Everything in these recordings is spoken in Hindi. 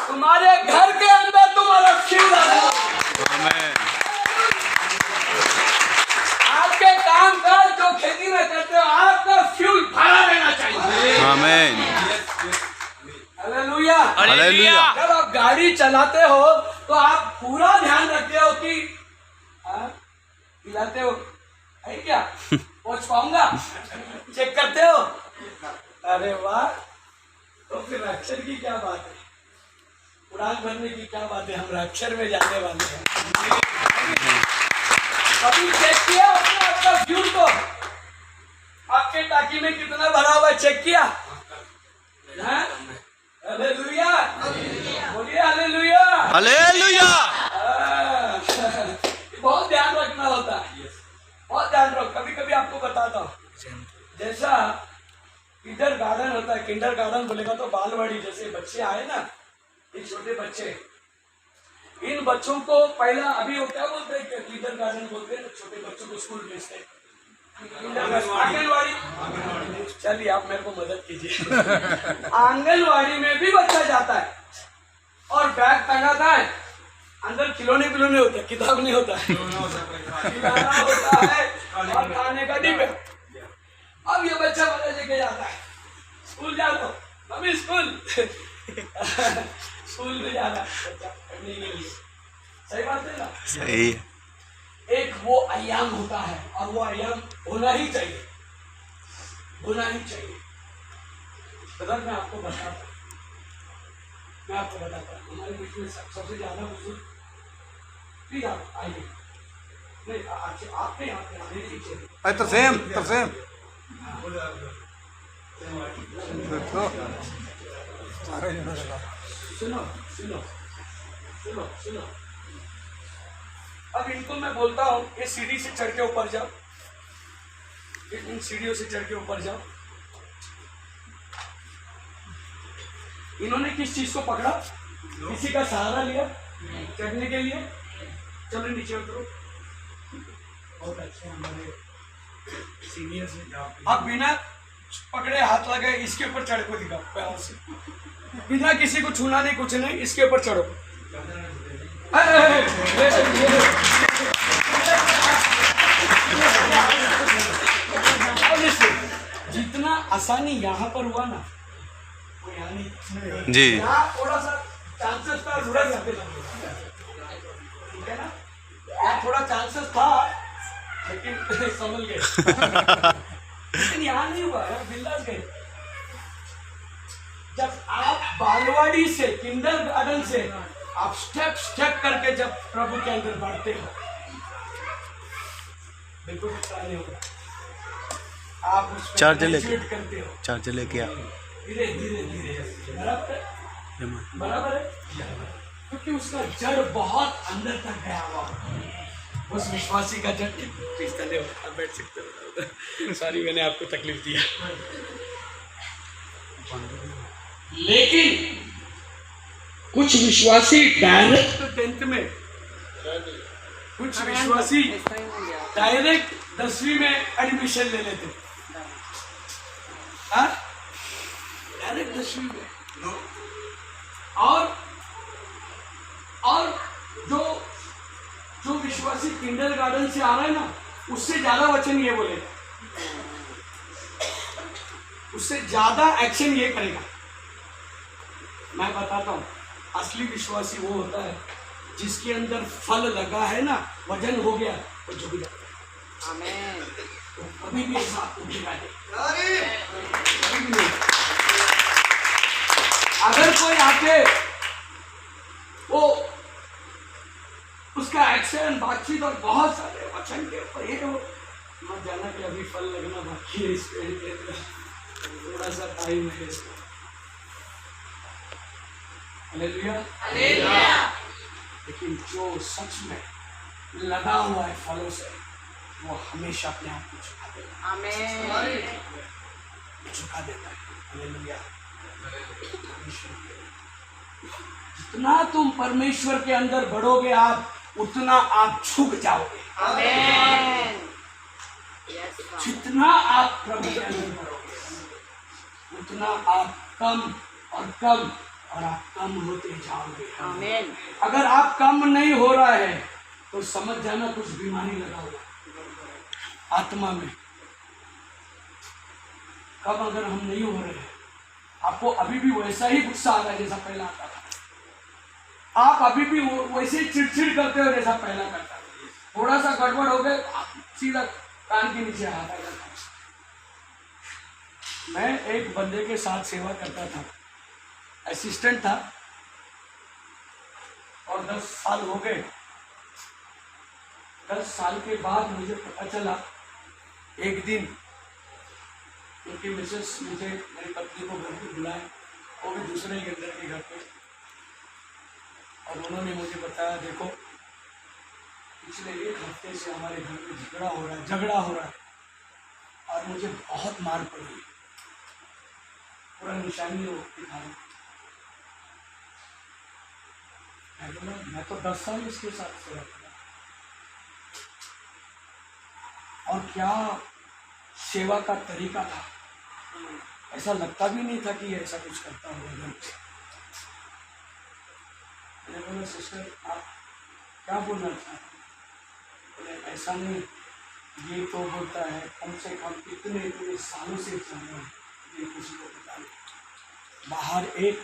तुम्हारे घर के अंदर तुम्हारा फ्यूल आना। आपके काम काज जो खेती में करते हो आपका फ्यूल भरा रहना चाहिए। आमीन। हालेलुया। हालेलुया। जब आप गाड़ी चलाते हो तो आप पूरा ध्यान रखते हो कि पिलाते हो है क्या, पहुंच पाऊंगा, चेक करते हो। अरे वाह, तो फिर अक्षर की क्या बात है, उड़ान भरने की क्या बात है, हम अक्षर में जाने वाले हैं। कभी चेक किया आपने आपका फ्यूल को, आपके टाकी में कितना भरा हुआ चेक किया? हालेलुया, बोलिए हालेलुया। हालेलुया। बहुत ध्यान रखना होता है, बहुत ध्यान रखो। कभी कभी आपको बताता हूँ, जैसा किंडर गार्डन होता है, किंडर गार्डन बोलेगा तो बालवाड़ी, जैसे बच्चे आए ना, ये छोटे बच्चे, इन बच्चों को पहला अभी वो क्या बोलते हैं, किंडर गार्डन बोलते हैं, छोटे बच्चों को स्कूल भेजते हैं, आंगनवाड़ी। चलिए आप मेरे को मदद कीजिए। आंगनवाड़ी में भी बच्चा जाता है और बैग टंगाता है, अंदर खिलौने होते हैं, किताब नहीं होता है, खिलौना होता है और खाने का डिब्बा। अब ये बच्चा मदद लेके जाता है, स्कूल जा दो मम्मी, स्कूल स्कूल में जाना बच्चा पढ़ने के लिए। सही बात है ना? सही। एक वो आयाम होता है और वो आयाम होना ही चाहिए, होना ही चाहिए। अगर मैं आपको बताता हमारे बीच में सबसे ज्यादा बुजुर्ग, प्लीज आप आइए, नहीं आप नहीं आने दीजिए। तरसेम सुनो सुनो सुनो सुनो, अब इनको मैं बोलता हूँ ये सीढ़ी से चढ़ के ऊपर जाओ, इन सीढ़ियों से चढ़ के ऊपर जाओ। इन्होंने किस चीज को पकड़ा, किसी का सहारा लिया चढ़ने के लिए? चलो नीचे उतरो। बहुत अच्छे हमारे सीनियर्स हैं। अब बिना पकड़े हाथ लगाए इसके ऊपर चढ़ को दिखाओ पैरों से, बिना किसी को छूना नहीं, कुछ नहीं, इसके ऊपर चढ़ो। जितना आसानी यहाँ पर हुआ ना, वो यहाँ नहीं जी। यहाँ थोड़ा सा चांसेस था रुक जाते, ठीक है ना, यहाँ थोड़ा चांसेस था लेकिन संभल गए, लेकिन यहाँ नहीं हुआ, यहाँ बिंदास गए। जब आप बालवाड़ी से, किंडर गार्डन से आप स्टेप करके जब प्रभु के अंदर बढ़ते हो, बिल्कुल नहीं होगा। आप उसमें ग्रेजुएट करते हो, चार्जर लेके आ। धीरे धीरे धीरे, बराबर है, क्योंकि उसका जड़ बहुत अंदर तक गया हुआ, उस विश्वासी का जड़। आप बैठ सकते हो, सॉरी मैंने आपको तकलीफ दिया। लेकिन कुछ विश्वासी डायरेक्ट 10th में, कुछ विश्वासी डायरेक्ट 10वीं में एडमिशन ले लेते, डायरेक्ट 10वीं में। और जो विश्वासी किंडर गार्डन से आ रहा है ना, उससे ज्यादा वचन ये बोलेगा, उससे ज्यादा एक्शन ये करेगा। मैं बताता हूँ, असली विश्वासी वो होता है जिसके अंदर फल लगा है ना, वजन हो गया, वो झुक जाता है, कभी भी ऐसा उठेगा नहीं। अगर कोई आके वो उसका एक्शन, बातचीत और बहुत सारे वचन के ऊपर ये हो, मत जाना कि अभी फल लगना बाकी है, इस पेड़ के थोड़ा सा टाइम है इसको। Hallelujah, hallelujah. लेकिन जो सच में लगा हुआ है फलों से, वो हमेशा अपने आप को झुका देगा, आमीन, झुका देता है। हालेलुया। जितना तुम परमेश्वर के अंदर बढ़ोगे आप, उतना आप झुक जाओगे, आमीन। जितना आप प्रभु के अंदर बढ़ोगे, उतना आप कम और कम और आप कम होते जाओगे। आमीन। अगर आप कम नहीं हो रहा है तो समझ जाना कुछ बीमारी लगा हुआ आत्मा में। कब अगर हम नहीं हो रहे हैं, आपको अभी भी वैसा ही गुस्सा आ रहा है जैसा पहला आता था, आप अभी भी वैसे ही चिड़चिड़ करते हो जैसा पहला करता था, थोड़ा सा गड़बड़ हो गए सीधा कान के नीचे आता है। मैं एक बंदे के साथ सेवा करता था, असिस्टेंट था, और 10 साल हो गए। 10 साल के बाद मुझे पता चला, एक दिन उनकी मिसेस मुझे, मेरी पत्नी को घर पे बुलाए, वो भी दूसरे गेंदर के घर पे, और उन्होंने मुझे बताया, देखो पिछले 1 हफ्ते से हमारे घर में झगड़ा हो रहा है और मुझे बहुत मार पड़ी, पूरा निशानी हो दिखा रहा। मैं तो 10 साल इसके साथ सेवा करा, और क्या सेवा का तरीका था, ऐसा लगता भी नहीं था कि ऐसा कुछ करता होगा। मैंने बोला, सिस्टर आप क्या बोलना चाहते? बोले ऐसा नहीं, ये तो होता है, कम से कम इतने सालों से चल रहा है, ये किसी को पता नहीं, बाहर एक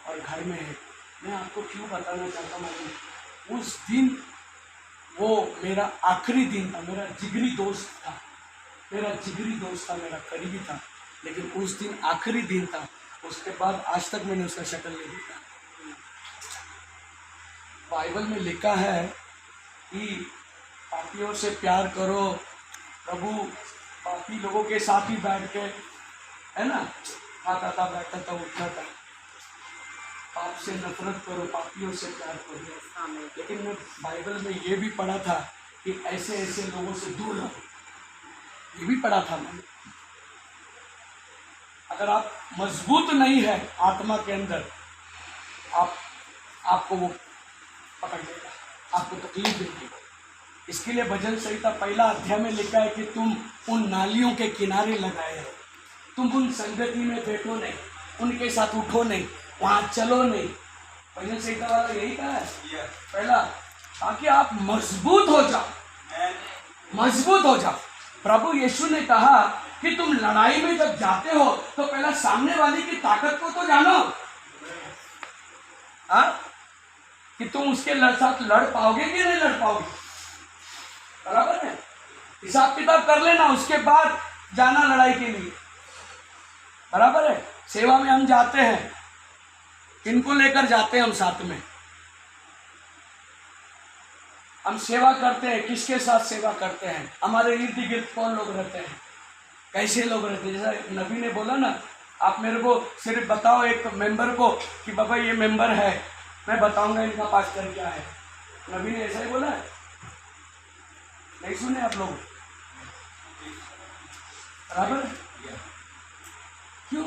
और घर में है। मैं आपको क्यों बताना चाहता हूँ, उस दिन वो मेरा आखिरी दिन था, मेरा जिगरी दोस्त था, मेरा करीबी था, लेकिन उस दिन आखिरी दिन था। उसके बाद आज तक मैंने उसका शक्ल नहीं देखा। बाइबल में लिखा है कि पापियों से प्यार करो, प्रभु पापी लोगों के साथ ही बैठ के, है ना, खाता था, बैठता था, उठता था। पाप से नफरत करो, पापियों से प्यार करो। लेकिन मैं बाइबल में ये भी पढ़ा था कि ऐसे ऐसे लोगों से दूर रहो, ये भी पढ़ा था मैंने। अगर आप मजबूत नहीं है आत्मा के अंदर, आपको वो पकड़ लेगा, आपको तकलीफ देगी। इसके लिए भजन संहिता 1 अध्याय में लिखा है कि तुम उन नालियों के किनारे लगाए हो, तुम उन संगति में बैठो नहीं, उनके साथ उठो नहीं, वहाँ चलो नहीं। भजन संहिता वाला यही कहा है पहला, ताकि आप मजबूत हो जाओ। प्रभु यीशु ने कहा कि तुम लड़ाई में जब जाते हो तो पहला सामने वाले की ताकत को तो जानो, कि तुम उसके साथ लड़ पाओगे कि नहीं लड़ पाओगे। बराबर है, हिसाब किताब कर लेना, उसके बाद जाना लड़ाई के लिए। बराबर है। सेवा में हम जाते हैं, किनको लेकर जाते हैं हम साथ में? हम सेवा करते हैं, किसके साथ सेवा करते हैं? हमारे इर्द गिर्द कौन लोग रहते हैं, कैसे लोग रहते हैं? जैसा नबी ने बोला ना, आप मेरे को सिर्फ बताओ एक मेंबर को कि बाबा ये मेंबर है, मैं बताऊंगा इनका पास्टर क्या है। नबी ने ऐसा ही बोला है, नहीं सुने आप लोग? बराबर। क्यों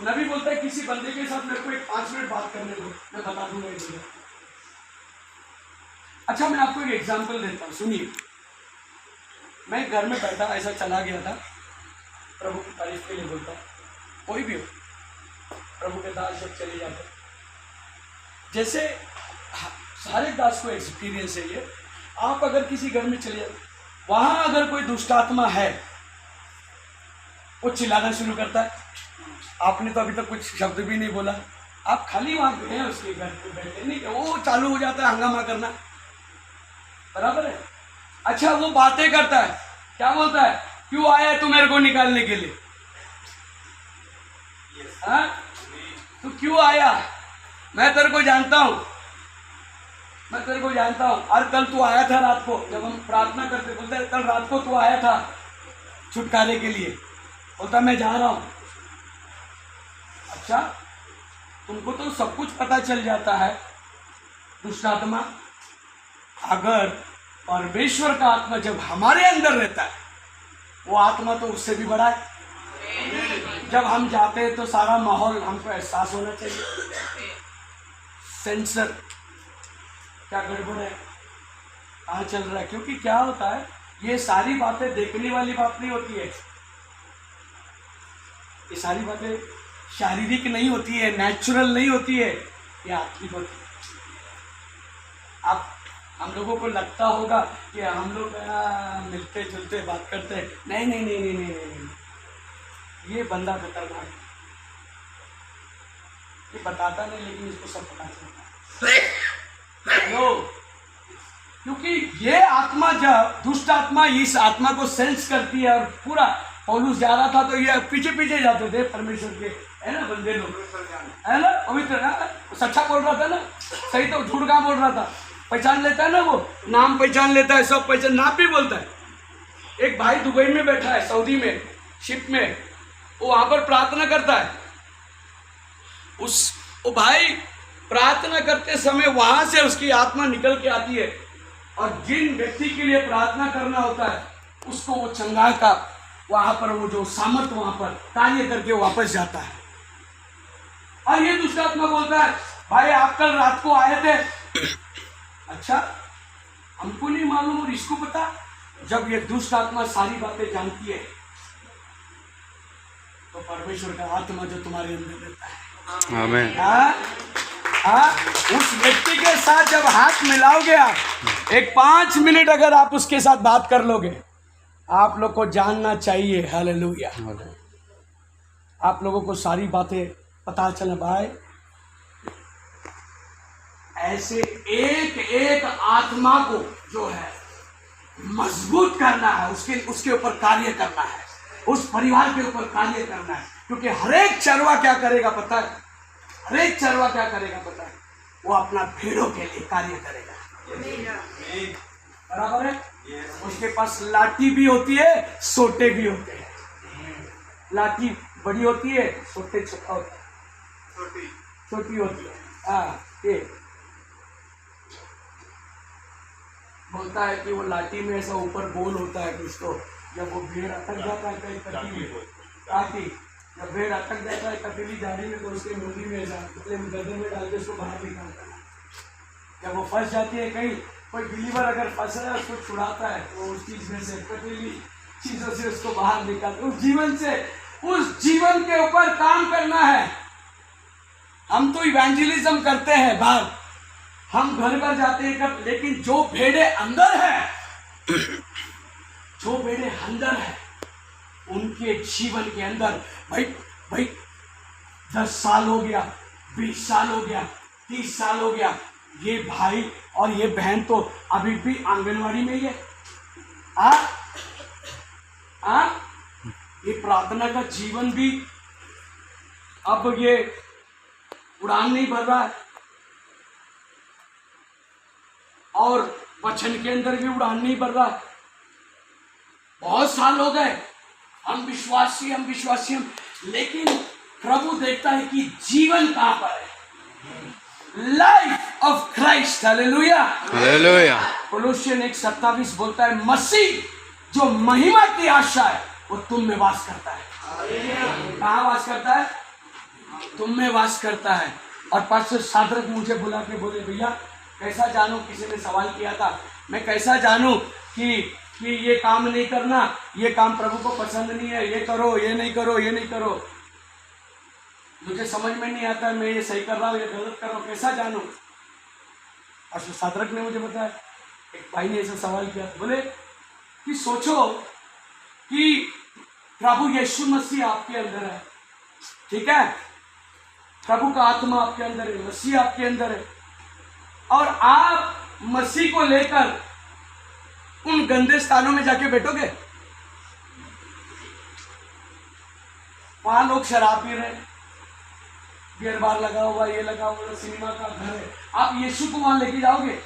नबी बोलता है किसी बंदे के साथ मेरे को 5 मिनट बात करने दो, मैं बता दूंगा इसे। अच्छा, मैं आपको एक एग्जांपल देता हूँ, सुनिए। मैं घर में बैठा ऐसा चला गया था, प्रभु की तारीफ के लिए बोलता हूँ, कोई भी हो, प्रभु के दास जब चले जाते, जैसे सारे दास को एक्सपीरियंस है ये, आप अगर किसी घर में चले जाते, वहां अगर कोई दुष्ट आत्मा है, वो चिल्लाना शुरू करता है। आपने तो अभी तक कुछ शब्द भी नहीं बोला, आप खाली वहां गए उसके घर पे बैठे, नहीं वो चालू हो जाता है हंगामा करना। बराबर है। अच्छा, वो बातें करता है, क्या बोलता है? क्यों आया तू मेरे को निकालने के लिए? हाँ, तू क्यों आया? मैं तेरे को जानता हूँ, और कल तू आया था रात को, जब हम प्रार्थना करते, बोलते कल रात को तू आया था छुटकारे के लिए, बोलता मैं जा रहा हूँ। अच्छा, तुमको तो सब कुछ पता चल जाता है। दुष्ट आत्मा, अगर परमेश्वर का आत्मा जब हमारे अंदर रहता है, वो आत्मा तो उससे भी बड़ा है। जब हम जाते हैं तो सारा माहौल हमको एहसास होना चाहिए, सेंसर क्या गड़बड़ है, कहाँ चल रहा है। क्योंकि क्या होता है, ये सारी बातें देखने वाली बात नहीं होती है, ये सारी बातें शारीरिक नहीं होती है, नेचुरल नहीं होती है, ये आत्मिक होती है। अब हम लोगों को लगता होगा कि हम लोग मिलते जुलते बात करते हैं, नहीं नहीं नहीं नहीं नहीं नहीं, नहीं। ये बंदा खतरनाक है, ये बताता नहीं लेकिन इसको सब पता चलता है। हेलो, क्योंकि ये आत्मा जब दुष्ट आत्मा इस आत्मा को सेंस करती है, और पूरा पौलुस जा रहा था तो ये पीछे पीछे जाते थे परमेश्वर के, है ना, बंदे लोग, है ना, पवित्र ना, सच्चा बोल रहा था ना, सही तो झूठ कहाँ बोल रहा था, पहचान लेता है ना, वो नाम पहचान लेता है, सब पहचान, नाम भी बोलता है। एक भाई दुबई में बैठा है, सऊदी में, शिप में, वो वहां पर प्रार्थना करता है। वो भाई प्रार्थना करते समय वहां से उसकी आत्मा निकल के आती है, और जिन व्यक्ति के लिए प्रार्थना करना होता है उसको वो चंगा का वहां पर वो जो सामर्थ वहां पर कार्य करके वापस जाता है। और ये दुष्ट आत्मा बोलता है, भाई आप कल रात को आए थे, अच्छा हमको नहीं मालूम और इसको पता। जब ये दुष्ट आत्मा सारी बातें जानती है तो परमेश्वर का आत्मा जो तुम्हारे अंदर रहता है, आमीन। उस व्यक्ति के साथ जब हाथ मिलाओगे आप, एक 5 मिनट अगर आप उसके साथ बात कर लोगे, आप लोग को जानना चाहिए, हालेलुया, आप लोगों को सारी बातें पता चले। भाई ऐसे एक एक आत्मा को जो है मजबूत करना है, उसके ऊपर कार्य करना है, उस परिवार के ऊपर कार्य करना है। क्योंकि हरेक चरवा क्या करेगा पता है, हरेक चरवा क्या करेगा पता है, वो अपना भेड़ों के लिए कार्य करेगा, बराबर है। उसके पास लाठी भी होती है, सोटे भी होते हैं। लाठी बड़ी होती है, सोटे छोटा होता है, छोटी होती है। हाँ, ये बोलता है कि वो लाठी में ऐसा ऊपर गोल होता है कुछ, तो जब वो भेड़ अटक जाता है कहीं कटीली लाठी, जब भेड़ अटक जाता है कटीली झाड़ी में, तो उसके मुंडी में ऐसा गद्दे में डाल के उसको बाहर निकालता है। जब वो फंस जाती है कहीं, कोई बिलीवर अगर फंस रहा है उसको छुड़ाता है, तो उस चीज में से कटीली चीजों से उसको बाहर निकालता है। उस जीवन से, उस जीवन के ऊपर काम करना है। हम तो इवेंजलिज्म करते हैं बाहर, हम घर घर जाते हैं, लेकिन जो भेड़े अंदर है, जो भेड़े अंदर है, उनके जीवन के अंदर भाई 10 साल हो गया, 20 साल हो गया, 30 साल हो गया, ये भाई और ये बहन तो अभी भी आंगनवाड़ी में ही है। ये प्रार्थना का जीवन भी अब ये उड़ान नहीं भर रहा है, और वचन के अंदर भी उड़ान नहीं भर रहा है। बहुत साल हो गए, हम विश्वासी, लेकिन प्रभु देखता है कि जीवन कहां पर है। Life of Christ, hallelujah, hallelujah. Colossians 1:27 बोलता है, मसीह जो महिमा की आशा है वो तुम में वास करता है। कहाँ वास करता है? तुम में वास करता है। और पास्टर सादरक मुझे बुला के बोले, भैया कैसा जानूं, किसी ने सवाल किया था, मैं कैसा जानूं कि ये काम नहीं करना, ये काम प्रभु को पसंद नहीं है, ये करो, ये नहीं करो, ये नहीं करो, मुझे समझ में नहीं आता, मैं ये सही कर रहा हूँ, ये गलत कर रहा हूँ, कैसा जानूं? पास्टर सादरक ने मुझे बताया, एक भाई ने ऐसा सवाल किया, बोले कि सोचो कि प्रभु यीशु मसीह आपके अंदर है, ठीक है, प्रभु का आत्मा आपके अंदर है, मसीह आपके अंदर है, और आप मसीह को लेकर उन गंदे स्थानों में जाके बैठोगे, वहां लोग शराब पी रहे, बियर बार लगा हुआ, ये लगा हुआ, सिनेमा का घर है, आप यीशु को वहां लेके जाओगे?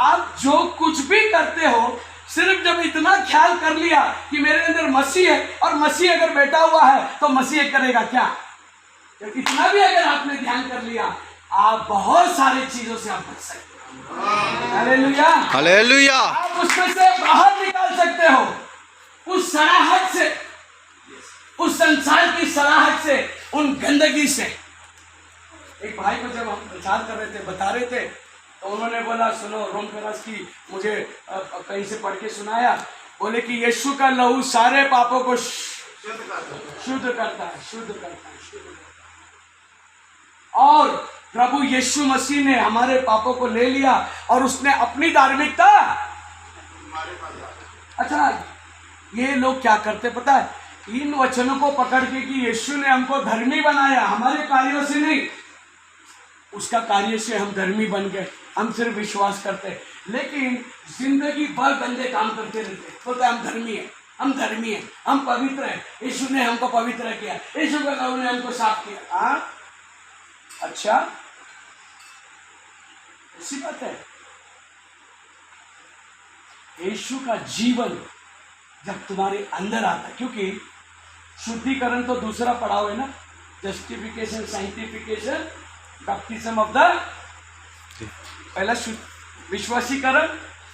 आप जो कुछ भी करते हो, सिर्फ जब इतना ख्याल कर लिया कि मेरे अंदर मसीह है, और मसीह अगर बैठा हुआ है तो मसीह करेगा क्या, जब इतना भी अगर आपने ध्यान कर लिया, आप बहुत सारी चीजों से आप बच सकते हो। Hallelujah, hallelujah. आप उसमें से बाहर निकाल सकते हो, उस सराहट से, उस संसार की सराहट से, उन गंदगी से। एक भाई को जब हम प्रचार कर रहे थे, बता रहे थे, तो उन्होंने बोला, सुनो, रोम पेरास की मुझे कहीं से पढ़ के सुनाया, बोले कि यीशु का लहू सारे पापों को शुद्ध करता है, शुद्ध करता है, शुद्ध करता है। और प्रभु यीशु मसीह ने हमारे पापों को ले लिया और उसने अपनी धार्मिकता। अच्छा, ये लोग क्या करते पता है, इन वचनों को पकड़ के कि यीशु ने हमको धर्मी बनाया, हमारे कार्यों से नहीं, उसका कार्य से हम धर्मी बन गए, हम सिर्फ विश्वास करते, लेकिन जिंदगी भर गंदे काम करते रहते, बोलते हम धर्मी हैं, हम धर्मी हैं, हम पवित्र हैं, यीशु ने हमको पवित्र किया, यीशु का नाम ने हमको साफ किया। हाँ, अच्छा, ऐसी बात है। यीशु का जीवन जब तुम्हारे अंदर आता है, क्योंकि शुद्धिकरण तो दूसरा पड़ाव है ना, जस्टिफिकेशन, साइंटिफिकेशन, बैप्टिज्म ऑफ द, पहला विश्वासीकरण,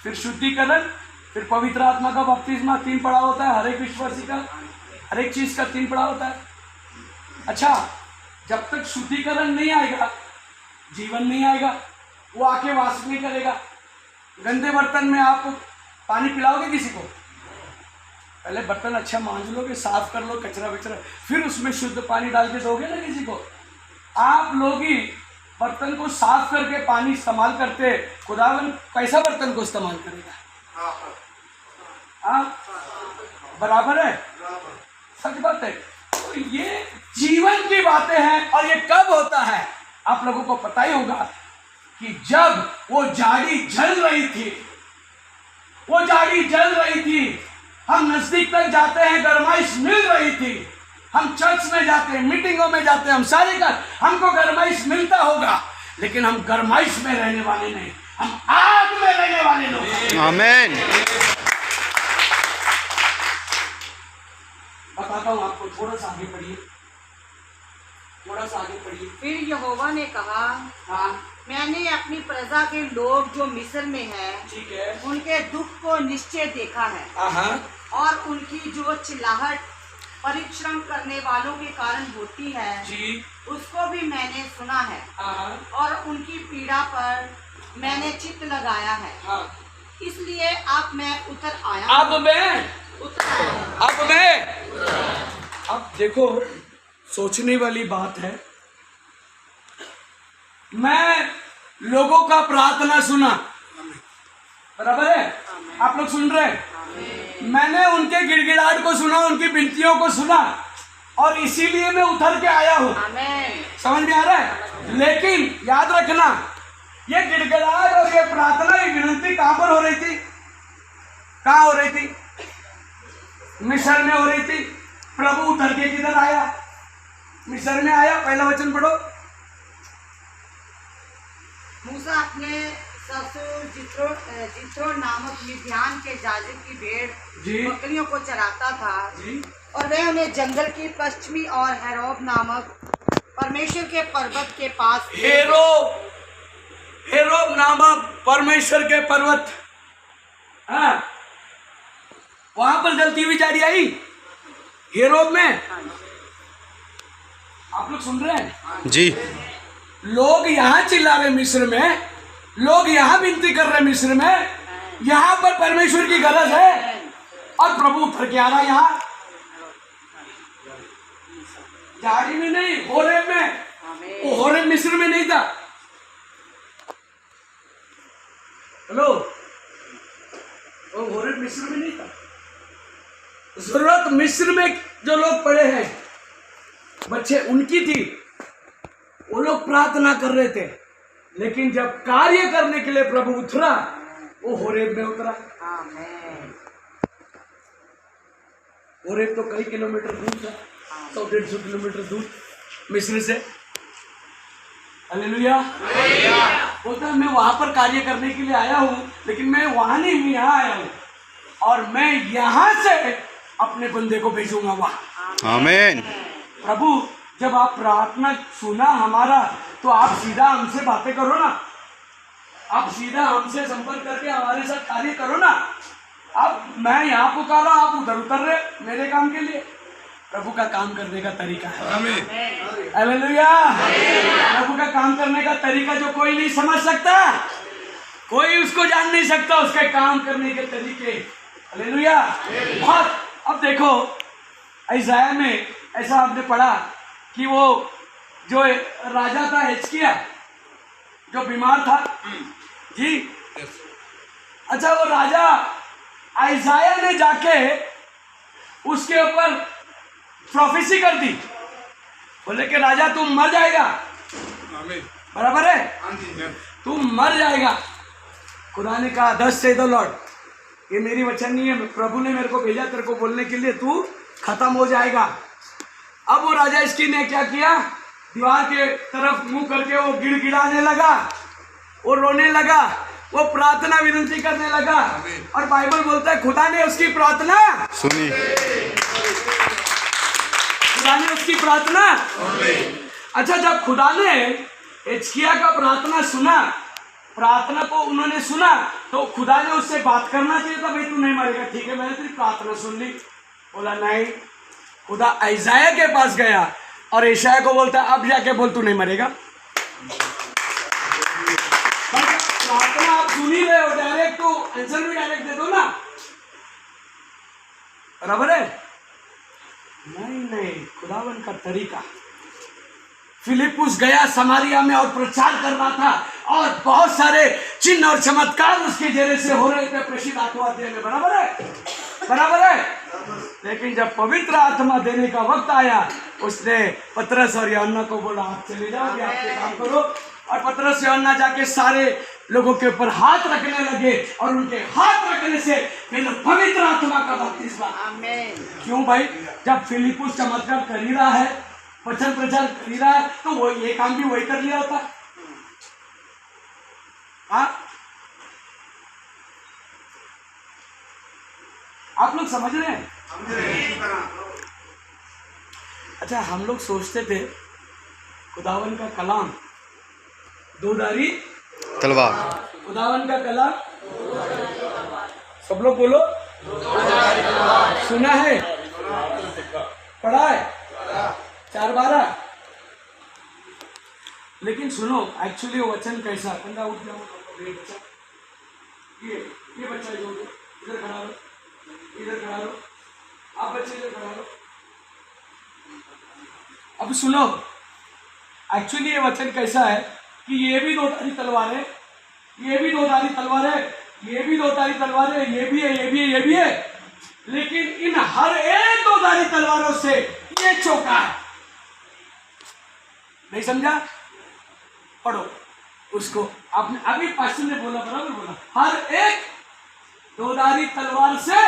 फिर शुद्धिकरण, फिर पवित्र आत्मा का बपतिस्मा, 3 पड़ाव होता है हर एक विश्वासी का, हर एक चीज का 3 पड़ाव होता है। अच्छा, जब तक शुद्धिकरण नहीं आएगा जीवन नहीं आएगा, वो आके वास नहीं करेगा। गंदे बर्तन में आप पानी पिलाओगे किसी को? पहले बर्तन अच्छा मांज लोगे, साफ कर लो कचरा वचरा, फिर उसमें शुद्ध पानी डाल के दोगे ना किसी को। आप लोग ही बर्तन को साफ करके पानी इस्तेमाल करते, खुदावन कैसा बर्तन को इस्तेमाल करेगा? हाँ, बराबर है, सच बात है। तो ये जीवन की बातें हैं, और ये कब होता है आप लोगों को पता ही होगा कि जब वो झाड़ी जल रही थी, वो झाड़ी जल रही थी, हम नजदीक तक जाते हैं, गरमाइश मिल रही थी, हम चर्च में जाते हैं, मीटिंगों में जाते हैं, हम सारे का हमको गरमाइश मिलता होगा, लेकिन हम गरमाइश में रहने वाले नहीं, हम आग में रहने वाले लोग। आमीन। बताता हूँ आपको, थोड़ा सा आगे पढ़िए, थोड़ा सा आगे पढ़िए। फिर यहोवा ने कहा, हाँ, मैंने अपनी प्रजा के लोग जो मिस्र में है, ठीक है, उनके दुख को निश्चय देखा है, हाँ, और उनकी जो चिल्लाहट परिश्रम करने वालों के कारण होती है जी, उसको भी मैंने सुना है, हाँ, और उनकी पीड़ा पर मैंने चित्त लगाया है, हाँ। इसलिए अब मैं उतर आया। अब देखो, सोचने वाली बात है, मैं लोगों का प्रार्थना सुना, बराबर है, आप लोग सुन रहे हैं, मैंने उनके गिड़गिड़ाहट को सुना, उनकी विनतियों को सुना, और इसीलिए मैं उतर के आया हूँ। समझ में आ रहा है? लेकिन याद रखना, ये गिड़गिड़ाहट और ये प्रार्थना, ये विनती कहां पर हो रही थी? कहां हो रही थी? मिस्र में हो रही थी। प्रभु उतर के किधर आया? मिस्र में आया। पहला वचन पढ़ो। मूसा अपने ससुर जित्रो नामक मिद्यान के जाजिम की भेड़ बकरियों को चराता था जी। और वह उन्हें जंगल की पश्चिमी और हेरोब नामक परमेश्वर के पर्वत के पास, हेरोब नामक परमेश्वर के पर्वत, हाँ, वहां पर जलती हुई झाड़ी आई हेरोब में। आप लोग सुन रहे हैं जी? लोग यहाँ चिल्ला रहे मिस्र में, लोग यहाँ विनती कर रहे मिस्र में, यहाँ पर परमेश्वर की गरज है, और प्रभु उतर के आ रहा यहाँ झाड़ी में नहीं, होरेब में। वो होरेब मिस्र में नहीं था। हेलो, वो होरेब मिस्र में नहीं था। जरूरत मिस्र में जो लोग पड़े हैं बच्चे, उनकी थी, वो लोग प्रार्थना कर रहे थे, लेकिन जब कार्य करने के लिए प्रभु उतरा, वो होरेब में उतरा। होरेब तो कई किलोमीटर दूर था, 100-150 किलोमीटर दूर मिस्र से। हालेलुया। बोलता मैं वहां पर कार्य करने के लिए आया हूँ, लेकिन मैं वहां नहीं हूँ, यहाँ आया हूँ, और मैं यहाँ से अपने बंदे को भेजूंगा वहां। आमीन। प्रभु जब आप प्रार्थना सुना हमारा, तो आप सीधा हमसे बातें करो ना, आप सीधा हमसे संपर्क करके हमारे साथ कार्य करो ना। अब मैं यहाँ पुकारा, आप उधर उतर रहे मेरे काम के लिए। प्रभु का काम करने का तरीका है। आमीन। हालेलुया। प्रभु का काम करने का तरीका जो कोई नहीं समझ सकता, कोई उसको जान नहीं सकता, उसके काम करने के तरीके। हालेलुया। बहुत। अब देखो, ईसाया में ऐसा आपने पढ़ा कि वो जो राजा था हिजकिय्याह, जो बीमार था जी, अच्छा वो राजा ईसाया ने जाके उसके ऊपर प्रोफेसी कर दी, बोले कि राजा तुम मर जाएगा, बराबर है, तुम मर जाएगा। खुदा ने कहा दस से दो लॉर्ड, ये मेरी वचन नहीं है, प्रभु ने मेरे को भेजा तेरे को बोलने के लिए, तू खत्म हो जाएगा। अब वो राजा इसकी ने क्या किया, दीवार के तरफ मुंह करके वो गिड़गिड़ाने लगा, वो रोने लगा, वो प्रार्थना विनती करने लगा, और बाइबल बोलता है खुदा ने उसकी प्रार्थना सुनी। खुदा ने उसकी प्रार्थना, अच्छा जब खुदा ने हिजकिय्याह का प्रार्थना सुना, प्रार्थना को उन्होंने सुना, तो खुदा ने उससे बात करना चाहिए था, भाई तू नहीं मरेगा, ठीक है मैंने तेरी प्रार्थना सुन ली। बोला नहीं, खुदा ईसाया के पास गया और ईसाया को बोलता अब जाके बोल तू नहीं मरेगा। प्रार्थना आप सुन ही रहे हो, डायरेक्ट तो आंसर भी डायरेक्ट दे दो ना, बराबर है? नहीं, खुदावन का तरीका। फिलिपुस गया समारिया में और प्रचार कर रहा था, और बहुत सारे चिन्ह और चमत्कार उसके जरिए से हो रहे थे प्रसिद्ध आत्मा देने, बराबर है, बराबर है। लेकिन जब पवित्र आत्मा देने का वक्त आया, उसने पतरस और यूहन्ना को बोला आप चले जाओ, आप ये काम करो, और पतरस यूहन्ना जाके सारे लोगों के ऊपर हाथ रखने लगे, और उनके हाथ रखने से फिर पवित्र आत्मा का बपतिस्मा। क्यों भाई, जब फिलिपुस चमत्कार कर ही रहा है, वचन प्रचार कर ही रहा है, तो वो ये काम भी वही कर लिया होता। हाँ, आप लोग समझ रहे हैं? अच्छा, हम लोग सोचते थे खुदावन का कलाम दोधारी तलवार, खुदावन का कलाम, सब लोग बोलो, सुना है, पढ़ा है, 4-12। लेकिन सुनो, एक्चुअली वो वचन कैसा, बंदा उठ जाओ, ये बच्चा जो इधर खड़ा हो, इधर खड़ा हो, आप बच्चे इधर खड़ा हो। अब सुनो, एक्चुअली ये वचन कैसा है कि ये भी दोधारी तलवार है, ये भी दोधारी तलवार है, ये भी दोधारी तलवार है, ये भी है, ये भी है, ये भी है, लेकिन इन हर एक दोधारी तलवारों से ये चौका है। नहीं समझा? पढ़ो उसको, आपने अभी पास्टर ने बोला, बराबर बोला, हर एक दोधारी तलवार से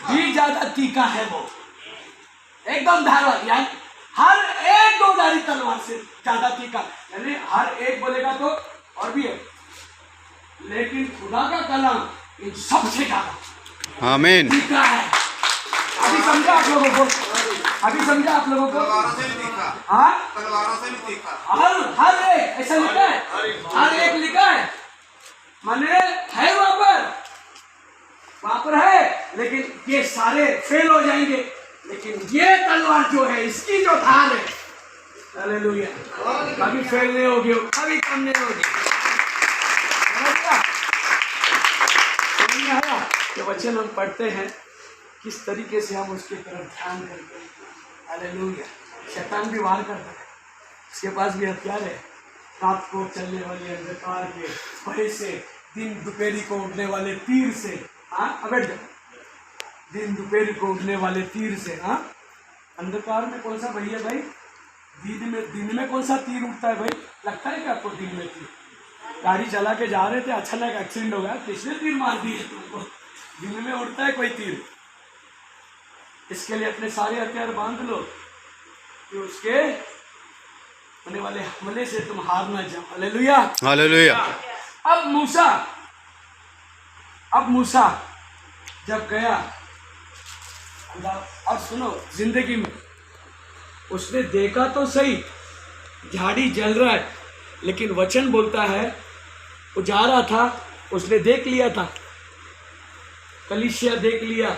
भी ज्यादा तीखा है वो, एकदम धारदार, यानी हर एक दोधारी तलवार से ज्यादा तीखा, यानी हर एक बोलेगा तो और भी है, लेकिन खुदा का कलाम इन सबसे ज्यादा आमीन, तीखा है। अभी समझा आप लोगों को? अभी समझा आप लोगों को? हाँ, हर एक ऐसा लिखा है, हर एक लिखा है, माने है वहां पर है, लेकिन ये सारे फेल हो जाएंगे, लेकिन ये तलवार जो है, इसकी जो धार है, हालेलुया, कभी फेल नहीं होगी, कभी कम नहीं होगी। ये वचन हम पढ़ते हैं, किस तरीके से हम उसके तरफ ध्यान करते हैं, हालेलुया। शैतान भी वार करता है, उसके पास भी हथियार है, रात को चलने वाले अंधकार के भय से, दिन दोपहरी को उठने वाले तीर से, हाँ अबे दिन दोपहरी को उठने वाले तीर से, हाँ अंधकार में कौन सा भैया भाई, दिन में कौन सा तीर उठता है भाई, लगता है कि आपको दिन में तीर, गाड़ी चला के जा रहे थे, अचानक एक्सीडेंट हो गया, किसने तीर मार दी है तुमको, दिन में उठता है कोई तीर। इसके लिए अपने सारे हथियार बांध लो कि उसके होने वाले हमले से तुम हार ना जाओ, हालेलुया, हालेलुया। अब मूसा जब गया खुदा, और सुनो, जिंदगी में उसने देखा तो सही झाड़ी जल रहा है, लेकिन वचन बोलता है वो जा रहा था, उसने देख लिया था, कलीसिया देख लिया,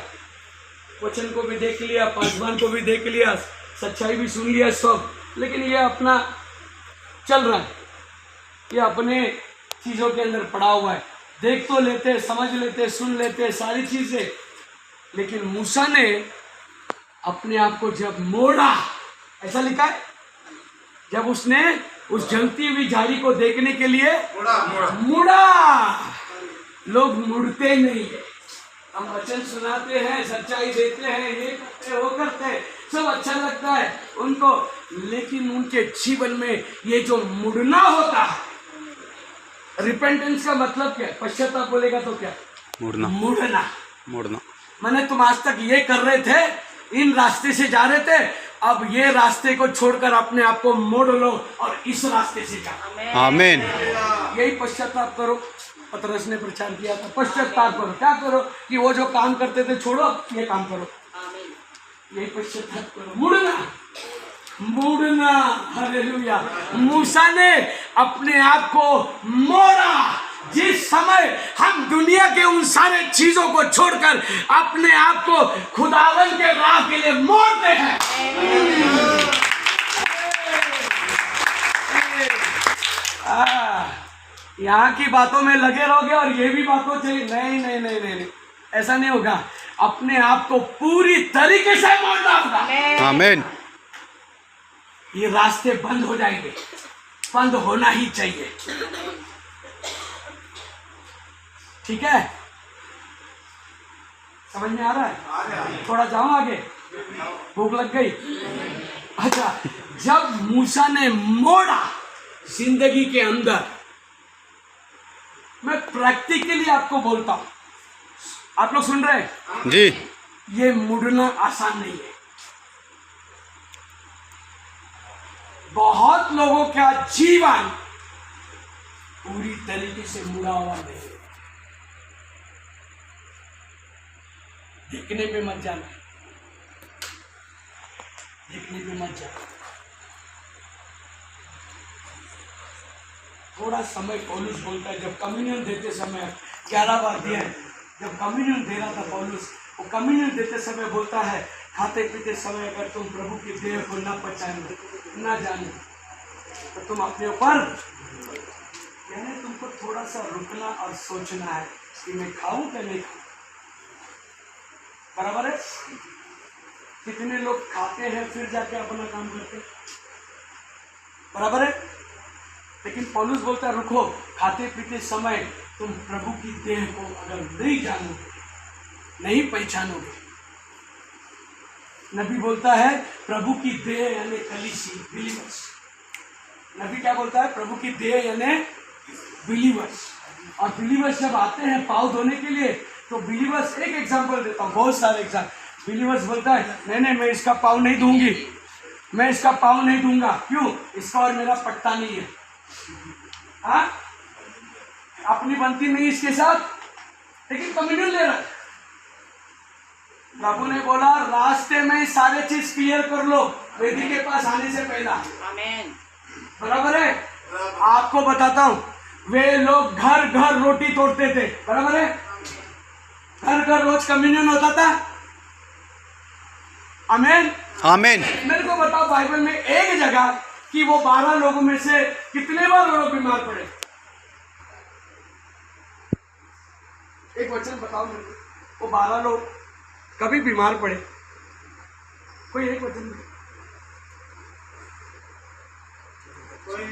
वचन को भी देख लिया, पासवान को भी देख लिया, सच्चाई भी सुन लिया सब, लेकिन ये अपना चल रहा है, ये अपने चीज़ों के अंदर पड़ा हुआ है, देख तो लेते, समझ लेते, सुन लेते सारी चीज़ें, लेकिन मूसा ने अपने आप को जब मोड़ा, ऐसा लिखा है, जब उसने उस जलती हुई झाड़ी को देखने के लिए मुड़ा। लोग मुड़ते नहीं है। हम वचन सुनाते हैं, सच्चाई देते हैं, ये करते वो करते, सब अच्छा लगता है उनको, लेकिन उनके जीवन में ये जो मुड़ना होता है, रिपेंटेंस का मतलब क्या है? पश्चाताप बोलेगा तो क्या? मुड़ना। मुड़ना। मुड़ना। मैंने तुम आज तक ये कर रहे थे, इन रास्ते से जा रहे थे, अब ये रास्ते को छोड़कर अपने आप को मोड़ लो और इस रास्ते से जाओ। आमीन। यही पश्चाताप करो। पतरस ने प्रचार किया था, पश्चाताप करो। क्या करो? कि वो जो काम करते थे छोड़ो, ये काम करो। यही पश्चाताप करो, मुड़ना, मुड़ना। हालेलुया। मूसा ने अपने आप को मोड़ा। जिस समय हम दुनिया के उन सारे चीजों को छोड़कर अपने आप को खुदावन के राह के लिए मोड़ते हैं, यहाँ की बातों में लगे रहोगे और ये भी बातों चाहिए, नहीं नहीं नहीं नहीं नहीं, ऐसा नहीं होगा। अपने आप को पूरी तरीके से मोड़ना होगा। आमीन। ये रास्ते बंद हो जाएंगे, बंद होना ही चाहिए। ठीक है, समझ में आ रहा है? थोड़ा जाऊं आगे, भूख लग गई। अच्छा, जब मूसा ने मोड़ा जिंदगी के अंदर, मैं प्रैक्टिकली आपको बोलता हूं, आप लोग सुन रहे हैं जी। ये मुड़ना आसान नहीं है। बहुत लोगों का जीवन पूरी तरीके से मुड़ा हुआ नहीं है। दिखने पे मत जाना, दिखने पे मत जाना। थोड़ा समय पौलुस बोलता है, जब कम्युनियन देते समय 11 बार दिया है, जब कम्युनियन दे रहा था पौलुस, वो कम्युनियन देते समय बोलता है, खाते पीते समय अगर तुम प्रभु की देह को न पहचानो, न जानो, तो तुम अपने ऊपर, यानी तुमको थोड़ा सा रुकना और सोचना है कि मैं खाऊं क्या नहीं खाऊं। बराबर है? कितने लोग खाते हैं फिर जाके अपना काम करते, बराबर है? लेकिन पौलुस बोलता है, रुको, खाते पीते समय तुम प्रभु की देह को अगर नहीं जानोगे, नहीं पहचानोगे। नबी बोलता है प्रभु की देह यानी कलीसी, बिलीवर्स। नबी क्या बोलता है? प्रभु की देह यानी बिलीवर्स। और बिलीवर्स जब आते हैं पाँव धोने के लिए, तो बिलीवर्स, एक एग्जांपल देता हूँ, बहुत सारे एग्जाम्पल। बिलीवर्स बोलता है, नहीं नहीं मैं इसका पाँव नहीं दूंगी, मैं इसका पाँव नहीं दूंगा। क्यों? इसका और मेरा पट्टा नहीं है, हाँ, अपनी बनती नहीं इसके साथ, लेकिन कम्युनियन ले रहा है। प्रभु ने बोला रास्ते में सारे चीज क्लियर कर लो वेदी के पास आने से पहला। आमीन। बराबर है? आपको बताता हूं, वे लोग घर घर रोटी तोड़ते थे, बराबर है? घर घर रोज कम्युनियन होता था। आमीन। आमीन। मेरे को बताओ बाइबल में एक जगह कि वो 12 लोगों में से कितने बार वो लोग बीमार पड़े? एक वचन बताओ मेरे को, वो 12 लोग कभी बीमार पड़े? कोई एक वचन नहीं। कोई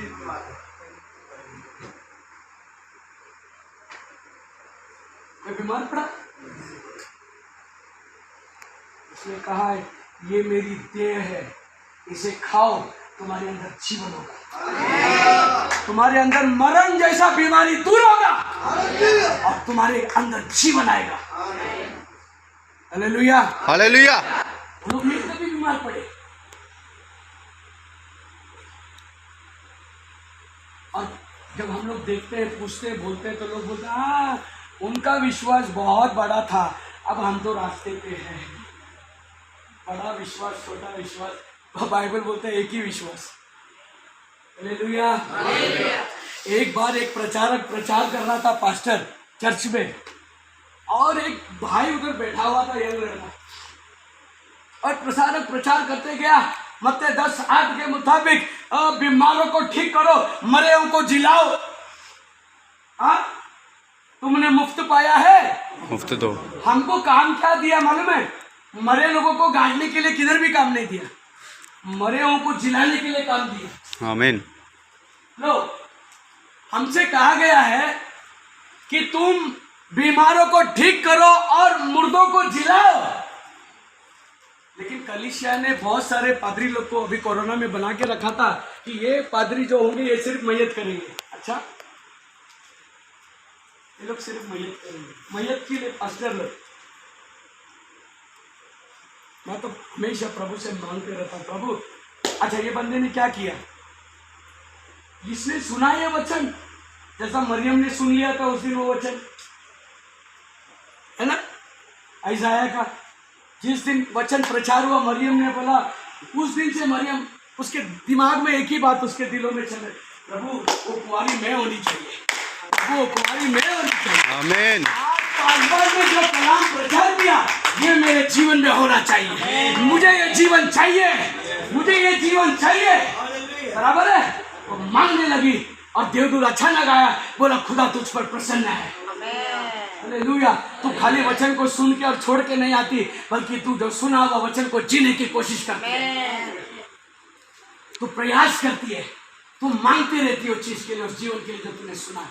बीमार पड़ा? उसने कहा है, ये मेरी देह है, इसे खाओ, तुम्हारे अंदर जीवन होगा, तुम्हारे अंदर मरण जैसा बीमारी दूर होगा और तुम्हारे अंदर जीवन आएगा। Hallelujah, hallelujah. लोग नहीं कभी बीमार पड़े। और जब हम लोग देखते हैं, पूछते हैं, बोलते हैं, तो लोग बोलते हैं, हाँ उनका विश्वास बहुत बड़ा था, अब हम तो रास्ते पे हैं। बड़ा विश्वास, छोटा विश्वास, तो बाइबल बोलते हैं एक ही विश्वास। हालेलुया। एक बार एक प्रचारक प्रचार कर रहा था पास्टर चर्च में, और एक भाई उधर बैठा हुआ था यंग लड़का, और प्रचारक प्रचार करते गया, मत्ती 10:8 के मुताबिक बीमारों को ठीक करो, मरे को जिलाओ। हाँ, तुमने मुफ्त पाया है, मुफ्त दो। हमको काम क्या दिया मालूम है? मरे लोगों को गाड़ने के लिए किधर भी काम नहीं दिया, मरे हुओं को जिलाने के लिए काम दिया। आमीन। लो, हमसे कहा गया है कि तुम बीमारों को ठीक करो और मुर्दों को जिलाओ। लेकिन कलीसिया ने बहुत सारे पादरी लोग को अभी कोरोना में बना के रखा था कि ये पादरी जो होंगे ये सिर्फ मैयत करेंगे। अच्छा, ये लोग सिर्फ मैयत करेंगे, मैयत के लिए पास्टर लोग। मैं तो हमेशा प्रभु से मांगते रहता हूं, प्रभु अच्छा ये बंदे ने क्या किया, जिसने सुना ये वचन, जैसा मरियम ने सुन लिया था उस दिन वो वचन, है ना, ऐसाया का जिस दिन वचन प्रचार हुआ, मरियम ने बोला, उस दिन से मरियम उसके दिमाग में एक ही बात उसके दिलों में चले, प्रभु वो कुंवारी मैं होनी चाहिए, वो कुंवारी मैं होनी चाहिए। आमीन। आज पासवान ने जो कलाम प्रचार किया ये मेरे जीवन में होना चाहिए, मुझे ये जीवन चाहिए, मुझे ये जीवन चाहिए, बराबर है। वो मांगने लगी और देवदूत अच्छा लगाया, बोला खुदा तुझ पर प्रसन्न है। हालेलुया। तू खाली वचन को सुन के और छोड़ के नहीं आती, बल्कि तू जो सुना हुआ वचन को जीने की कोशिश करती है, तू प्रयास करती है, तू मांगती रहती है उस चीज के लिए, उस जीवन के लिए जो तूने सुना है,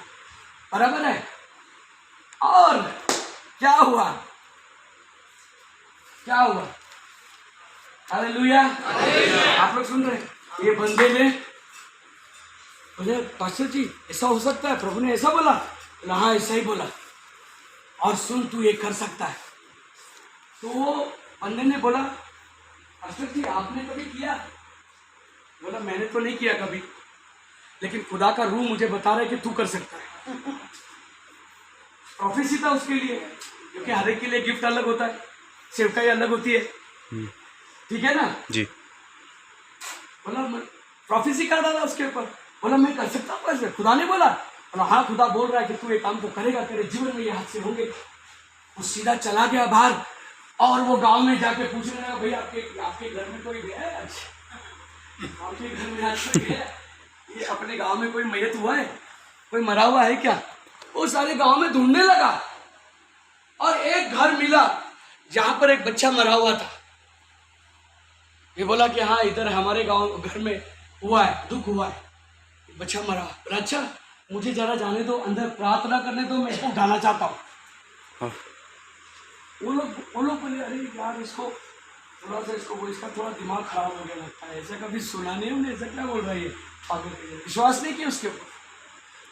बराबर है। और क्या हुआ, क्या हुआ, हालेलुया। आप लोग सुन रहे हैं, ये बंदे ने बोले पास्टर जी ऐसा हो सकता है, प्रभु ने ऐसा बोला, हाँ ऐसा ही बोला, और सुन तू ये कर सकता है। तो वो बंदे ने बोला पास्टर जी आपने कभी किया, बोला मैंने तो नहीं किया कभी, लेकिन खुदा का रूह मुझे बता रहा है कि तू कर सकता है। प्रोफेसी था उसके लिए, क्योंकि हर एक के लिए गिफ्ट अलग होता है, सेवकाई अलग होती है, ठीक है ना जी। बोला प्रोफेसी कर डाला उसके ऊपर, बोला मैं कर सकता हूँ ऐसे, खुदा ने बोला, हाँ खुदा बोल रहा है कि तू ये काम तो करेगा, तेरे जीवन में ये हादसे होंगे। वो सीधा चला गया बाहर और वो गांव में जाके पूछने लगा, भाई आपके घर में कोई गया है आज, आपके घर में आज कोई गया है, ये अपने गांव में कोई मैयत हुआ है, कोई मरा हुआ है क्या। वो सारे गांव में ढूंढने लगा और एक घर मिला जहां पर एक बच्चा मरा हुआ था। ये बोला कि हाँ इधर हमारे गांव घर में हुआ है, दुख हुआ है, बच्चा मरा। बोला अच्छा मुझे जरा जाने दो, अंदर प्रार्थना करने दो, मैं इसको उठाना चाहता हूँ। वो लोग बोले अरे यार इसको थोड़ा सा इसका थोड़ा दिमाग खराब हो गया लगता है, ऐसा कभी सुना नहीं हमने, ऐसा क्या बोल रहा है, पागल के विश्वास नहीं किया उसके ऊपर।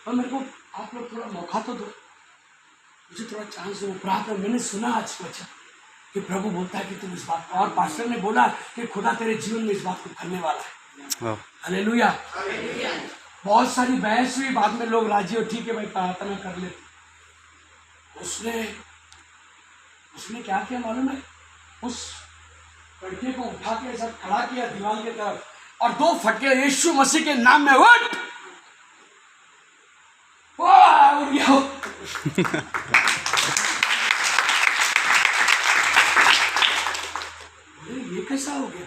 और मेरे को आप लोग थोड़ा मौका तो दो, मुझे थोड़ा चांस दो, प्रार्थना। मैंने सुना आज बच्चा कि प्रभु बोलता है कि तुम इस बात, और पास्टर ने बोला कि खुदा तेरे जीवन में इस बात को करने वाला है। हालेलुया। बहुत सारी बहस हुई, बाद में लोग राजी हो, ठीक है भाई प्रार्थना कर ले। उसने क्या किया मालूम है, उस लड़के को उठा के ऐसा खड़ा किया दीवार की तरफ और 2 फटके यीशु मसीह के नाम में उठ गया। ये कैसा हो गया,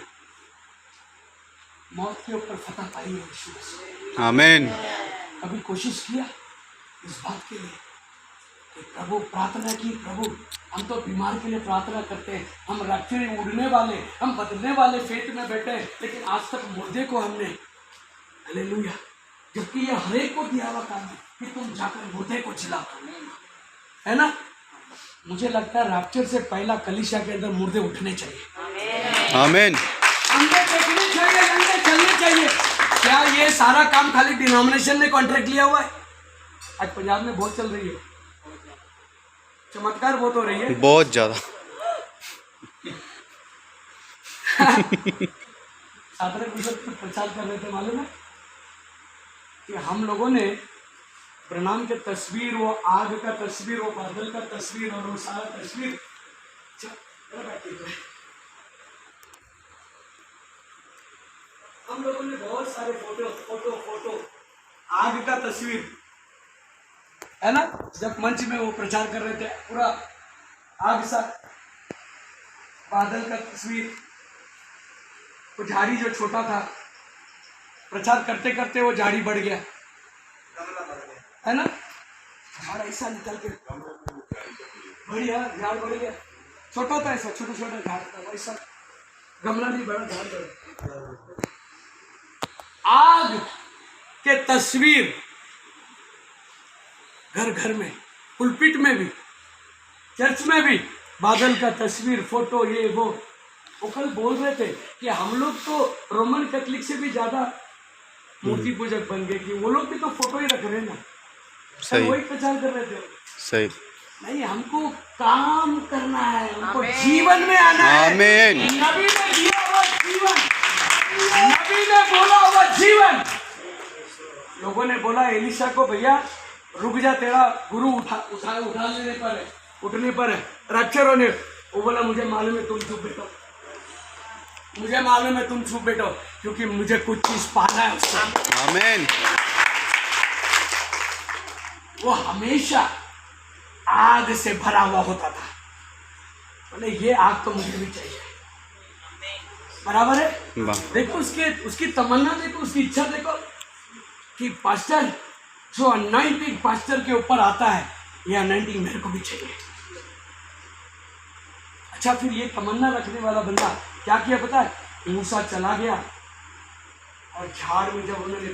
मौत के ऊपर फतह पाई है यीशु मसीह। आमीन। कभी कोशिश किया इस बात के लिए कि प्रभु, प्रार्थना की प्रभु हम तो बीमार के लिए प्रार्थना करते हैं, हम रैप्चर उड़ने वाले, हम बदलने वाले फेथ में बैठे हैं, लेकिन आज तक मुर्दे को हमने, हालेलुया, जबकि ये हर एक को दिया हुआ काम है कि तुम जाकर मुर्दे को जिलाओ, है ना। मुझे लगता है रैप्चर से पहला कलीसिया के अंदर मुर्दे उठने चाहिए, आमीन। अंदर देखने चाहिए, अंदर चलने चाहिए। क्या ये सारा काम खाली डिनोमिनेशन ने कॉन्ट्रैक्ट लिया हुआ है? आज पंजाब में बहुत चल रही है, चमत्कार बहुत हो रही है, बहुत ज्यादा। साधारण बिशप प्रचार कर रहे थे, मालूम है कि हम लोगों ने प्रणाम के तस्वीर, वो आग का तस्वीर, वो बादल का तस्वीर और वो सारा तस्वीर, हम लोगों ने बहुत सारे फोटो आग का तस्वीर, है ना, जब मंच में वो प्रचार कर रहे थे, पूरा आग सा, बादल का तस्वीर, वो झाड़ी जो छोटा था, प्रचार करते करते वो झाड़ी बढ़ गया, है ना, झाड़ ऐसा निकल के बढ़िया झाड़ बढ़ गया, छोटा था ऐसा, छोटा छोटा झाड़ था वैसा, गमला नहीं बड़ा झाड़ था। आग के तस्वीर घर घर में, पुलपिट में भी, चर्च में भी बादल का तस्वीर, फोटो, ये वो कल बोल रहे थे कि हम लोग तो रोमन कैथलिक से भी ज्यादा मूर्ति पूजक बन गए, कि वो लोग भी तो फोटो ही रख रहे हैं ना। सही। वही प्रचार कर रहे थे। सही। नहीं, हमको काम करना है, हमको जीवन में आना है। आमीन। नबी ने दिया हुआ जीवन, नबी ने बोला हुआ जीवन। लोगों ने बोला एलिशा को, भैया रुक जा, तेरा गुरु उठा लेने पर है, उठने पर है। राक्षरों ने, वो बोला मुझे मालूम है तुम चुप बैठो, मुझे मालूम है तुम चुप बैठो, क्योंकि मुझे कुछ चीज पाना है उससे। आमीन। वो हमेशा आग से भरा हुआ होता था, बोले ये आग तो मुझे भी चाहिए। बराबर है। वाह। देखो उसकी तमन्ना देखो, उसकी इच्छा देखो कि पास्टर, जो अनॉइंटिंग पास्टर के ऊपर आता है, ये अनॉइंटिंग मेरे को भी चाहिए। अच्छा, फिर ये तमन्ना रखने वाला बंदा क्या किया पता है? मूसा चला गया और झाड़ में जब उन्होंने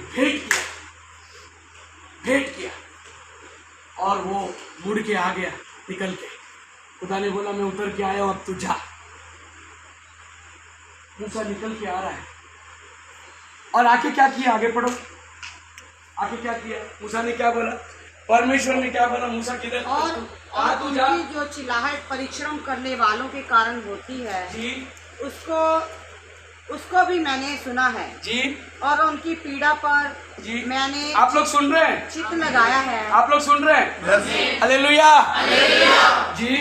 भेंट किया और वो मुड़ के आ गया निकल के, खुदा ने बोला मैं उतर के आया हूं, अब तू जा। मूसा निकल के आ रहा है और आके क्या किया? आगे पढ़ो, आगे क्या किया? मूसा ने क्या बोला? परमेश्वर ने क्या बोला? मूसा किधर? और तू जा। उनकी जो चिल्लाहट परिश्रम करने वालों के कारण होती है जी उसको भी मैंने सुना है जी, और उनकी पीड़ा पर जी मैंने आप लोग सुन रहे हैं? चित्त लगाया है। आप लोग सुन रहे हैं? हालेलुया जी।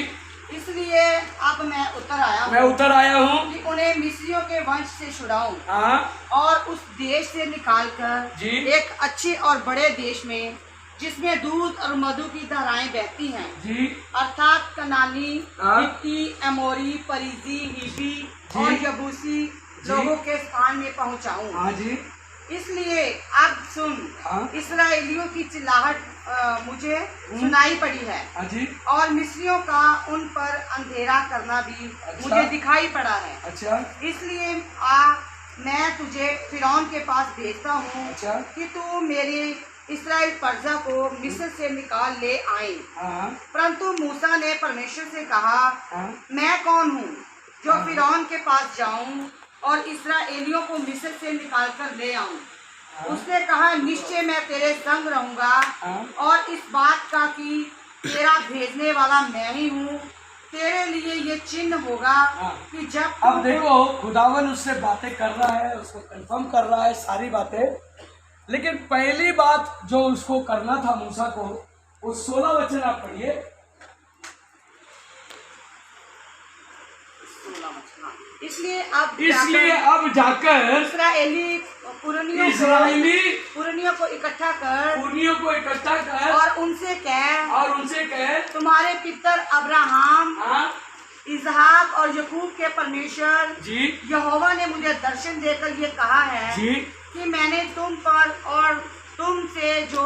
इसलिए अब मैं उतर आया मैं हूँ उतर आया हूँ कि उन्हें मिस्रियों के वंश से छुड़ाऊं हाँ और उस देश से निकालकर जी। एक अच्छे और बड़े देश में, जिसमें दूध और मधु की धाराएं बहती हैं, जी अर्थात कनानी, हाँ। हित्ती, अमोरी, परिजी, हिबी जी। और यबूसी लोगों के स्थान में पहुंचाऊं। हाँ जी इसलिए अब सुन, हाँ। इसराइलियों की चिल्लाहट मुझे सुनाई पड़ी है हाँ जी। और मिस्रियों का उन पर अंधेरा करना भी अच्छा। मुझे दिखाई पड़ा है। अच्छा इसलिए मैं तुझे फिरौन के पास भेजता हूँ अच्छा। कि तू मेरे इस्राएल प्रजा को मिस्र से निकाल ले आए। हाँ परंतु मूसा ने परमेश्वर से कहा, हाँ मैं कौन हूँ जो फिरौन के पास जाऊं और इस्राएलियों को मिस्र से निकाल कर ले आऊं? उसने कहा, निश्चय मैं तेरे संग रहूंगा और इस बात का कि तेरा भेजने वाला मैं ही हूँ, तेरे लिए ये चिन्ह होगा कि जब अब देखो खुदावन उससे बातें कर रहा है, उसको कंफर्म कर रहा है सारी बातें, लेकिन पहली बात जो उसको करना था मूसा को, वो 16 वचन आप पढ़िए। इसलिए अब जाकर इस्राएली पुरनियों को इकट्ठा कर और उनसे कह, तुम्हारे पितर अब्राहम, इसहाक और याकूब के परमेश्वर जी यहोवा ने मुझे दर्शन देकर ये कहा है जी कि मैंने तुम पर और तुमसे जो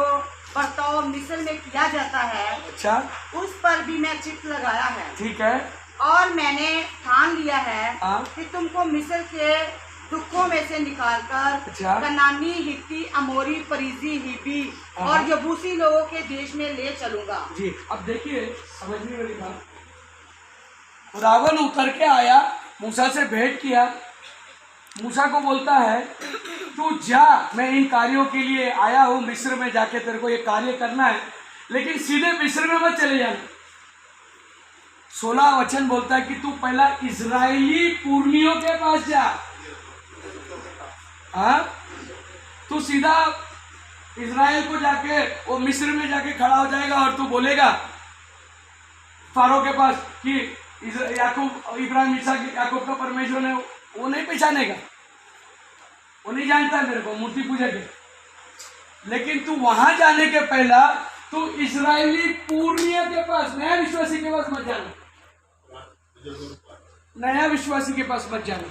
बर्ताव मिस्र में किया जाता है, अच्छा उस पर भी मैं चित्त लगाया है। ठीक है। और मैंने ठान लिया है हाँ। कि तुमको मिस्र के दुखों में से निकालकर अच्छा। कनानी, हित्ती, अमोरी, परिजी, हिबी हाँ। और यबूसी लोगों के देश में ले चलूंगा। जी अब देखिए, समझने वाली बात, खुदावन उतर के आया, मूसा से भेंट किया, मूसा को बोलता है तू जा, मैं इन कार्यों के लिए आया हूँ, मिस्र में जाके तेरे को ये कार्य करना है, लेकिन सीधे मिस्र में मत चले जाना। 16 वचन बोलता है कि तू पहला इजरायली पुरनियों के पास जा। हाँ, तू सीधा इजराइल को जाके वो मिस्र में जाके खड़ा हो जाएगा और तू बोलेगा फारो के पास कि याकूब, इब्राहिम, इसहाक, याकूब का परमेश्वर है, वो नहीं पहचानेगा, वो नहीं जानता मेरे को, मूर्ति पूजा के। लेकिन तू वहां जाने के पहला तू इजरायली पुरनिया के पास, नया विश्वासी के पास मत जाना, नया विश्वासी के पास मत जाना,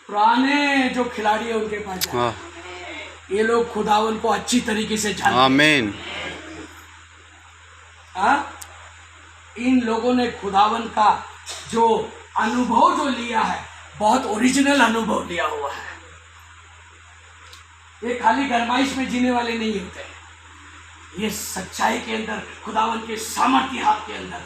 पुराने जो खिलाड़ी है उनके पास जाना। ये लोग खुदावन को अच्छी तरीके से जानते हैं। आमीन। हाँ, इन लोगों ने खुदावन का जो अनुभव जो लिया है, बहुत ओरिजिनल अनुभव लिया हुआ है। ये खाली गरमाइश में जीने वाले नहीं होते हैं, ये सच्चाई के अंदर, खुदावन के सामर्थ्य हाथ के अंदर।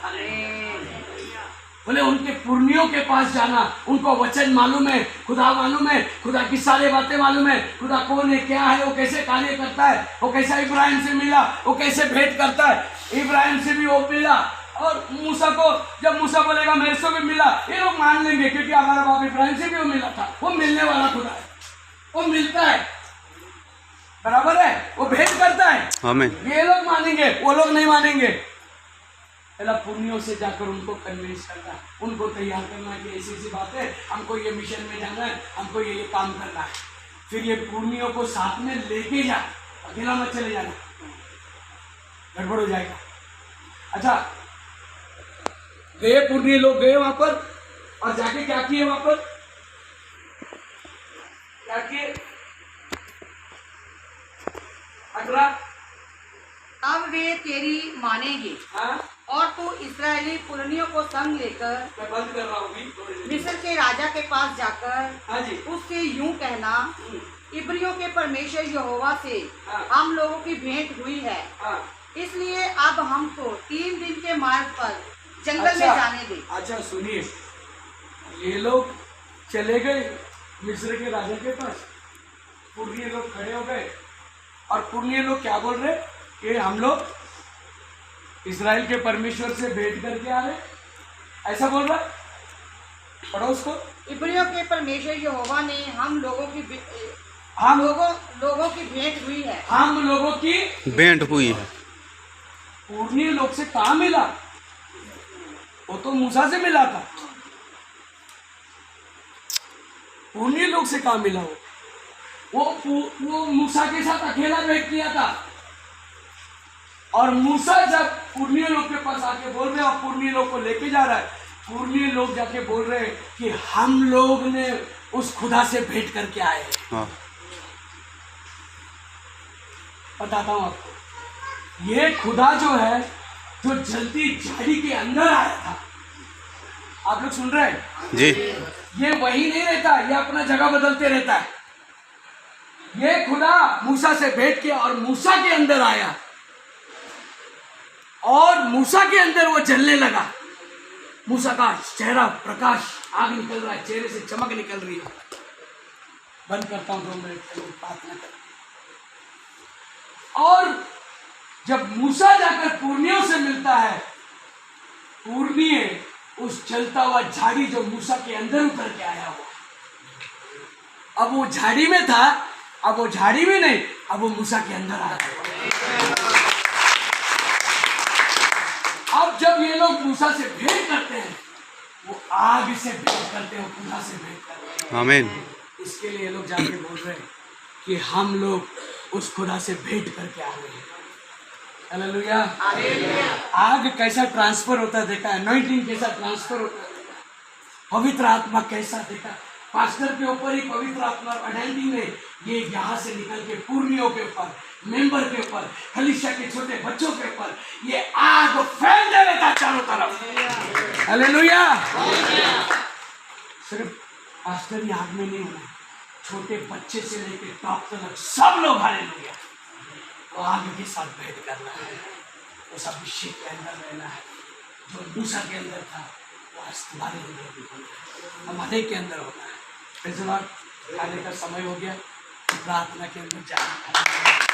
बोले उनके पुरनियों के पास जाना, उनको वचन मालूम है, खुदा मालूम है, खुदा की सारी बातें मालूम है, खुदा कौन है, क्या है, वो कैसे कार्य करता है, वो कैसा इब्राहिम से मिला, वो कैसे भेंट करता है। इब्राहिम से भी वो मिला, और मूसा को जब मूसा बोलेगा मेरे से भी मिला, ये लोग मान लेंगे क्योंकि हमारा बाप इब्राहिम से भी वो मिला था। वो मिलने वाला खुदा है, वो मिलता है, बराबर है, वो भेंट करता है। आमीन। ये लोग मानेंगे, वो लोग नहीं मानेंगे। पहला पुण्यों से जाकर उनको कन्विंस करना, उनको तैयार करना कि ऐसी ऐसी बात है, हमको ये मिशन में जाना है, हमको ये काम करना है। फिर ये पुण्यों को साथ में लेके जा, अकेला मत चले जाना, गड़बड़ हो जाएगा। अच्छा, गए पुण्य लोग, गए वहां पर और जाके क्या किए, वहां पर क्या किए? अगला, अब वे तेरी मानेंगे हाँ, और तू इस्राएली पुरनियों को संग लेकर मैं बंद कर रहा हूँ अभी। मिस्र के राजा के पास जाकर हाँ जी, उससे यूं कहना, इब्रियों के परमेश्वर यहोवा से हाँ। हम लोगों की भेंट हुई है, हाँ। इसलिए अब हमको 3 दिन के मार्ग पर जंगल में जाने दे। अच्छा सुनिए, ये लोग चले गए मिस्र के राजा के पास, पुर्निय लोग खड़े हो गए और पुर्निय लोग क्या बोल रहे कि हम लोग इस्राएल के परमेश्वर से भेंट करके आ रहे, ऐसा बोल रहा है। पढ़ो उसको। इब्रियों के परमेश्वर यहोवा ने हम लोगों की भेंट हुई है। हम लोगों की भेंट हुई है। पुर्निय लोग से कहाँ मिला? वो तो मूसा से मिला था। पुर्निय लोग से कहाँ मिला? वो मूसा के साथ अकेला भेंट किया था। और मूसा जब पुर्निय लोग के पास आके बोल रहे और पुर्निय लोग को लेके जा रहा है, पुर्निय लोग जाके बोल रहे हैं कि हम लोग ने उस खुदा से भेंट करके आए हैं। हाँ। बताता हूं आपको, ये खुदा जो है, जो जलती झाड़ी के अंदर आया था, आप लोग सुन रहे हैं जी। ये वही नहीं रहता, ये अपना जगह बदलते रहता है। ये खुदा मूसा से भेंट किया और मूसा के अंदर आया और मूसा के अंदर वो जलने लगा। मूसा का चेहरा प्रकाश, आग निकल रहा है, चेहरे से चमक निकल रही है। बंद करता हूं 2 मिनट के लिए प्रार्थना कर। और जब मूसा जाकर पुर्नियों से मिलता है, पुर्निय उस जलता हुआ झाड़ी जो मूसा के अंदर उतर के आया हुआ, अब वो झाड़ी में था, अब वो झाड़ी में नहीं, अब वो मूसा के अंदर आ गया। अब जब ये लोग मूसा से भेंट करते हैं, वो आग से भेंट करते हैं, खुदा से भेंट करते हैं। आमीन। इसके लिए ये लोग जाके बोल रहे हैं कि हम लोग उस खुदा से भेंट करके आ रहे हैं। हालेलुया। आग कैसा ट्रांसफर होता है देखा है, अनॉइंटिंग कैसा ट्रांसफर होता है, पवित्र आत्मा कैसा देखा। पास्टर के ऊपर ही पवित्र आत्मा अनॉइंटिंग है, ये यहाँ से निकल के पुर्नियों के ऊपर, मेंबर के ऊपर, कलीसिया के छोटे बच्चों के ऊपर ये आग फैलने रहता चारों तरफ। हालेलुया। सिर्फ पास्टर ही आग में नहीं होना, छोटे बच्चे से लेकर टॉप तक सब लोग हालेलुया वो आग के साथ भेंट करना है। उस अभिषेक के अंदर रहना है, जो मूसा के अंदर था वो आज तुम्हारे अंदर भी होना है, हमारे के अंदर होना है। खाने का समय हो गया, प्रार्थना के अंदर जाना है।